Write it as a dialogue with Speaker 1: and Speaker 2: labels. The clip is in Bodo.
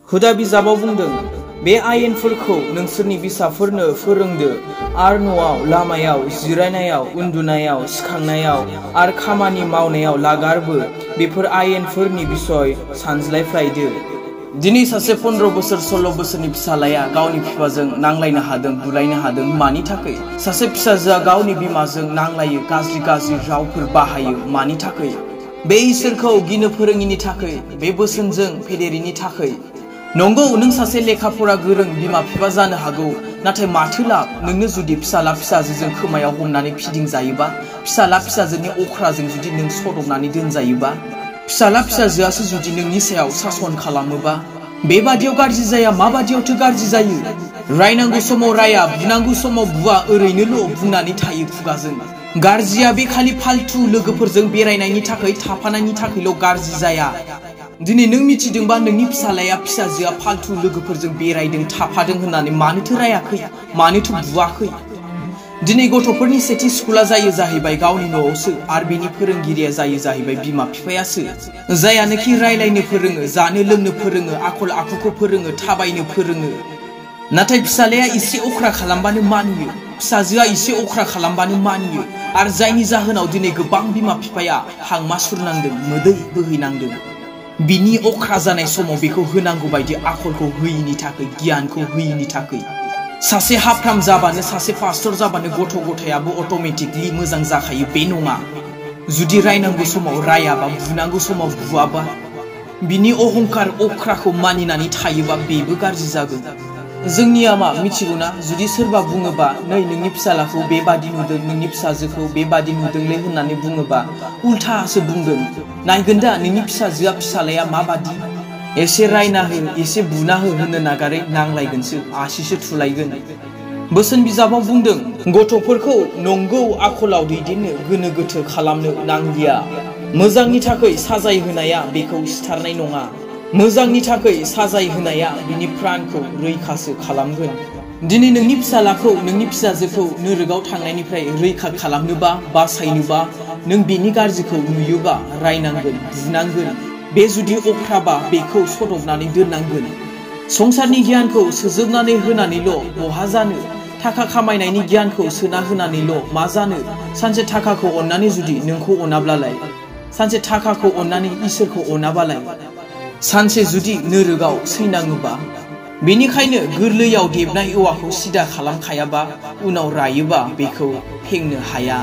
Speaker 1: हुदा बिजाबाव बुंदों बे आयेनफोरखौ नोंसोरनि बिसाफोरनो फोरोंदो आरो न'आव लामायाव जिरायनायाव उन्दुनायाव सिखांनायाव आरो खामानि मावनायाव लागारबो बेफोर आयेनफोरनि बिसय सानज्लायफ्लायदो। दिनै सासे 15 बोसोर 16 बोसोरनि फिसालाया गावनि बिफाजों नांलायनो हादों बुलायनो हादों मानि थाखाय? सासे फिसाजोआ गावनि बिमाजों नांलायो गाज्रि रावफोर बाहायो मानि थाखाय? बे इसोरखौ गिनो फोरोङिनि थाखाय, बे बोसोनजों फेदेरिनि थाखाय। नंगौ नों सासे लेखा फरा गोरों बिमा बिफा जानो हागौ, नाथाय माथो लाब नोंनो जुदि फिसाला फिसाजोजों खोमायाव हमनानै फिदिंजायोबा, फिसाला फिसाजोनि अख्राजों जुदि नों सदबनानै दोनजायोबा, फिसाला फिसाजोआसो जुदि नोंनि सायाव सासन खालामोबा, बेबादियाव गाज्रि जाया माबादियावथो गाज्रि जायो? रायनांगौ समाव राया, बुनांगौ समाव बुवा, ओरैनोल' बुंनानै थायो खुगाजों। गाज्रिया बे खालि फालतु लोगोफोरजों बेरायनायनि थाखाय थाफानायनि थाखायल' गाज्रि जाया। दिनै नों मिथिदोंबा नोंनि फिसालाया फिसाजोआ फालतु लोगोफोरजों बेरायदों थाफादों होननानै मानोथो रायाखै, मानोथो बुवाखै? दिनै गथ'फोरनि सेथि स्कुला जायो जाहैबाय गावनि न'आवसो, आरो बेनि फोरोंगिरिया जायो जाहैबाय बिमा बिफायासो, जायानोखि रायलायनो फोरोङो, जानो लोंनो फोरोङो, आखल आखुखौ फोरोङो, थाबायनो फोरोङो। नाथाय फिसालाया एसे अख्रा खालामबानो मानियो, फिसाजोआ एसे अख्रा खालामबानो मानियो, आरो जायनि जाहोनाव दिनै गोबां बिमा बिफाया हांमा सुरनांदों, मोदै बोहैनांदों। बिनि अख्रा जानाय समाव बेखौ होनांगौ बायदि आखलखौ होयिनि थाखाय, गियानखौ होयिनि थाखाय। सासे हाफ्राम जाबानो, सासे पास्टर जाबानो गथ' गथायाबो अट'मेटिकलि मोजां जाखायो बे नङा। जुदि रायनांगौ समाव रायाबा, बुनांगौ समाव बुवाबा, बिनि अहंकार अख्राखौ मानिनानै थायोबा बेबो गाज्रि जागोन। जोंनिया मा मिथिगौना? जुदि सोरबा बुङोबा नै नोंनि फिसालाखौ बेबादि नुदों, नोंनि फिसाजोखौ बेबादि नुदोंलै होननानै बुङोबा उल्थासो बुंगोन। नायगोन दा नोंनि फिसाजोआ फिसालाया माबादि, एसे रायना हो एसे बुना हो होननो नागारै नांलायगोनसो, आसिसो थुलायगोन। बोसोन बिजाबाव बुंदों गथ'फोरखौ नंगौ आखलाव दैदेननो गोनो गोथो खालामनो नांलिया। मोजांनि थाखाय साजाय होनाया बेखौ सिथारनाय नङा, मोजांनि थाखाय साजाय होनाया बिनि प्राणखौ रैखासो खालामगोन। दिनै नोंनि फिसालाखौ नोंनि फिसाजोखौ नोरोगाव थांनायनिफ्राय रैखा खालामनोबा बासायनोबा नों बेनि गाज्रिखौ नुयोबा रायनांगोन बुनांगोन। बे जुदि अख्राबा बेखौ सदबनानै दोननांगोन। संसारनि गियानखौ सोजोबनानै होनानैल' बहा जानो? थाखा खामायनायनि गियानखौ सोना होनानैल' मा जानो? सानसे थाखाखौ अननानै जुदि नोंखौ अनाब्लालाय, सानसे थाखाखौ अननानै इसोरखौ अनाबालाय, सानसे जुदि नोरोगाव सैनाङोबा। बेनिखायनो गोरलैयाव देबनाय औवाखौ सिदा खालामखायाबा उनाव रायोबा बेखौ फेंनो हाया।